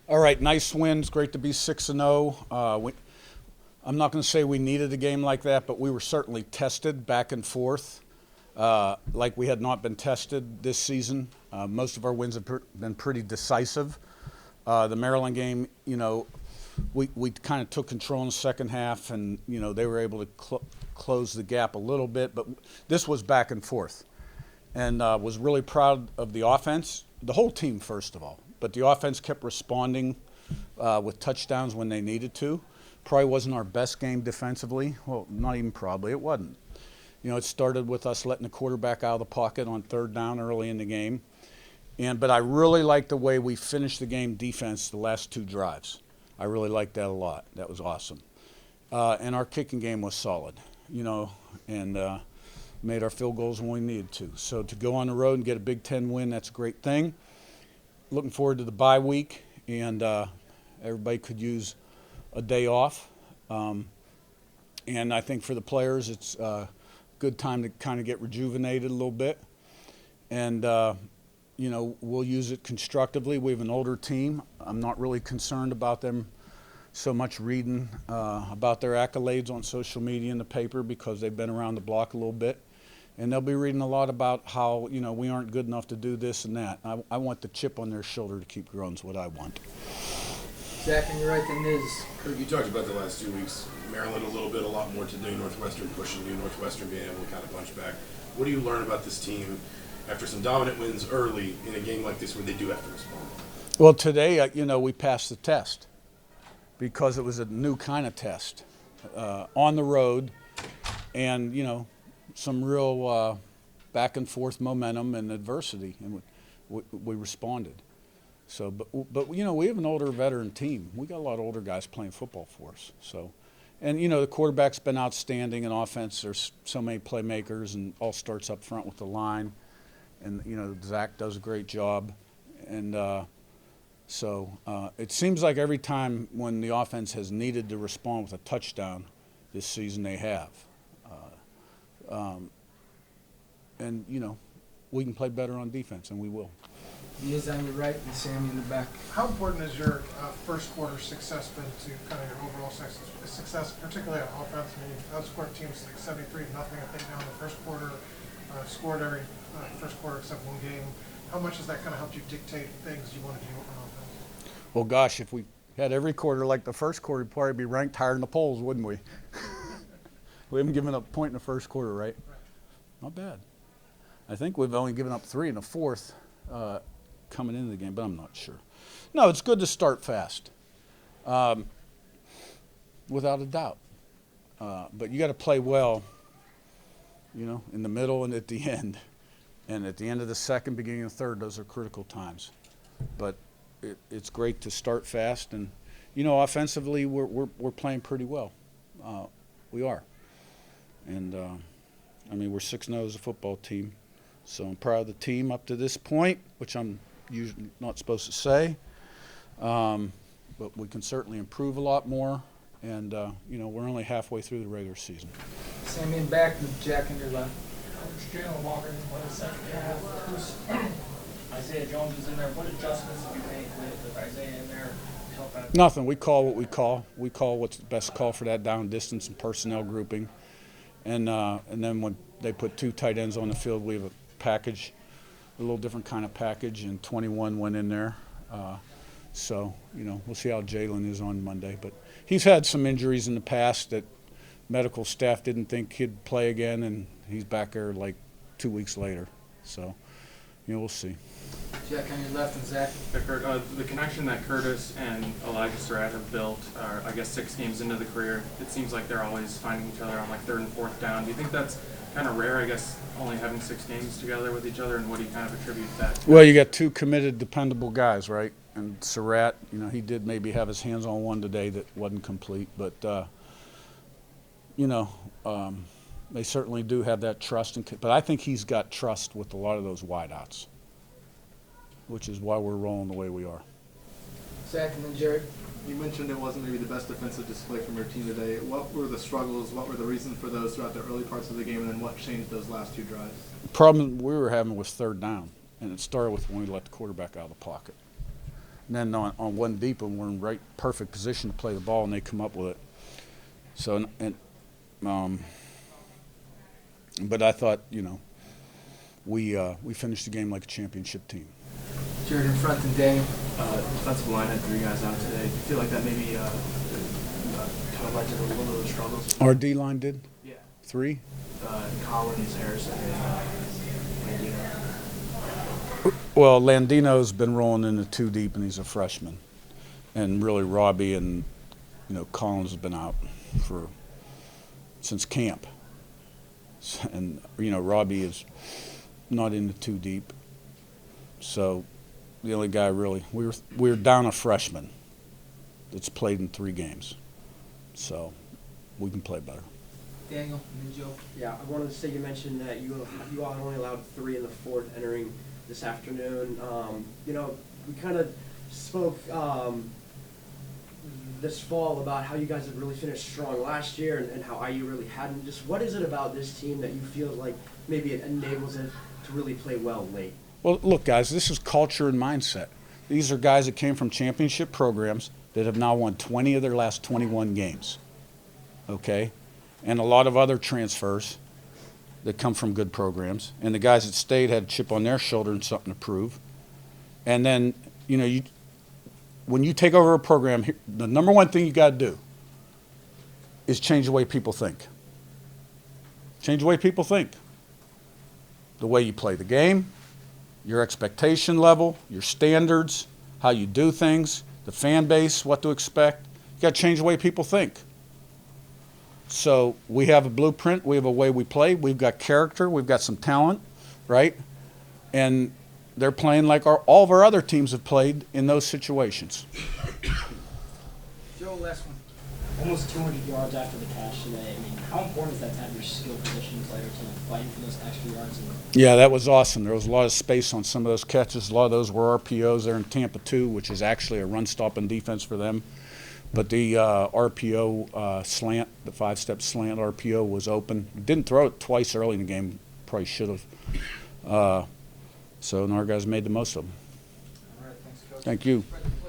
All right, nice wins. Great to be 6-0. I'm not going to say we needed a game like that, but we were certainly tested back and forth, like we had not been tested this season. Most of our wins have been pretty decisive. The Maryland game, we kind of took control in the second half, and they were able to close the gap a little bit. But this was back and forth, and was really proud of the offense, the whole team first of all. But the offense kept responding with touchdowns when they needed to. Probably wasn't our best game defensively. Well, not even probably. It wasn't. It started with us letting the quarterback out of the pocket on third down early in the game. But I really liked the way we finished the game defense the last two drives. I really liked that a lot. That was awesome. And our kicking game was solid, and made our field goals when we needed to. So to go on the road and get a Big Ten win, that's a great thing. Looking forward to the bye week, and everybody could use a day off. And I think for the players, it's a good time to kind of get rejuvenated a little bit. And, we'll use it constructively. We have an older team. I'm not really concerned about them so much reading about their accolades on social media and the paper because they've been around the block a little bit. And they'll be reading a lot about how, we aren't good enough to do this and that. I want the chip on their shoulder to keep growing is what I want. Zach, and you're right, then is. Curt, you talked about the last 2 weeks. Maryland a lot more today. Northwestern pushing you. Northwestern being able to kind of punch back. What do you learn about this team after some dominant wins early in a game like this where they do have to respond? Well, today, we passed the test because it was a new kind of test on the road and, some real back and forth momentum and adversity, and we responded. So, but we have an older veteran team. We got a lot of older guys playing football for us. So, and the quarterback's been outstanding in offense. There's so many playmakers, and all starts up front with the line. And Zach does a great job, and so it seems like every time when the offense has needed to respond with a touchdown this season, they have. And we can play better on defense, and we will. He is on your right and Sammy in the back. How important has your first quarter success been to kind of your overall success, particularly on offense? I mean, you've outscored teams like 73-0, I think, now in the first quarter, scored every first quarter except one game. How much has that kind of helped you dictate things you want to do on offense? Well, gosh, if we had every quarter like the first quarter, we'd probably be ranked higher in the polls, wouldn't we? We haven't given up a point in the first quarter, right? Not bad. I think we've only given up 3 in the fourth coming into the game, but I'm not sure. No, it's good to start fast, without a doubt. But you got to play well, in the middle and at the end. And at the end of the second, beginning of the third, those are critical times. But it's great to start fast. And, offensively, we're playing pretty well. We are. And, we're 6-0 as a football team. So I'm proud of the team up to this point, which I'm usually not supposed to say. But we can certainly improve a lot more. And, we're only halfway through the regular season. Sammy in back with Jack on your left. Jalen Walker didn't play the second half. Isaiah Jones is in there. What adjustments did you make with Isaiah in there? Nothing. We call what we call. We call what's the best call for that down distance and personnel grouping. And then when they put 2 tight ends on the field, we have a package, a little different kind of package, and 21 went in there. So, we'll see how Jalen is on Monday. But he's had some injuries in the past that medical staff didn't think he'd play again, and he's back there like 2 weeks later. So, we'll see. Jack on your left and Zach. Curt, the connection that Curtis and Elijah Surratt have built, I guess 6 games into the career, it seems like they're always finding each other on like 3rd and 4th down. Do you think that's kind of rare, I guess, only having 6 games together with each other, and what do you kind of attribute that to? Well, you got 2 committed, dependable guys, right? And Surratt, he did maybe have his hands on one today that wasn't complete, but they certainly do have that trust. But I think he's got trust with a lot of those wideouts, which is why we're rolling the way we are. Zach and then Jared. You mentioned it wasn't maybe the best defensive display from your team today. What were the struggles? What were the reasons for those throughout the early parts of the game, and then what changed those last 2 drives? The problem we were having was third down, and it started with when we let the quarterback out of the pocket. And then on one deep, and we're in right perfect position to play the ball, and they come up with it. So, but I thought, we finished the game like a championship team. Jared in front and Daniel. Defensive line had 3 guys out today. Do you feel like that maybe kind of led to a little bit of the struggles? Our D line did Yeah. 3. Collins, Harrison, and Landino. Well, Landino's been rolling into 2 deep, and he's a freshman. And really, Robbie and Collins has been out since camp. And Robbie is not into 2 deep. So the only guy really we were down a freshman that's played in 3 games. So we can play better. Daniel and then Joe. Yeah, I wanted to say you mentioned that you all only allowed 3 in the 4th entering this afternoon. We kind of spoke this fall about how you guys had really finished strong last year and how IU really hadn't. Just what is it about this team that you feel like maybe it enables it to really play well late? Well, look, guys, this is culture and mindset. These are guys that came from championship programs that have now won 20 of their last 21 games, okay? And a lot of other transfers that come from good programs. And the guys that stayed had a chip on their shoulder and something to prove. And then, when you take over a program, the number one thing you got to do is change the way people think. Change the way people think. The way you play the game, your expectation level, your standards, how you do things, the fan base, what to expect. You got to change the way people think. So we have a blueprint. We have a way we play. We've got character. We've got some talent, right? And they're playing like all of our other teams have played in those situations. Joe, last one. Almost 200 yards after the catch today. I mean, how important is that to have your skill position player to fight for those extra yards? Yeah, that was awesome. There was a lot of space on some of those catches. A lot of those were RPOs. They're in Tampa 2, which is actually a run-stopping defense for them. But the RPO slant, the 5-step slant RPO was open. Didn't throw it twice early in the game. Probably should have. So our guys made the most of them. All right, thanks, Coach. Thank you. Fred in the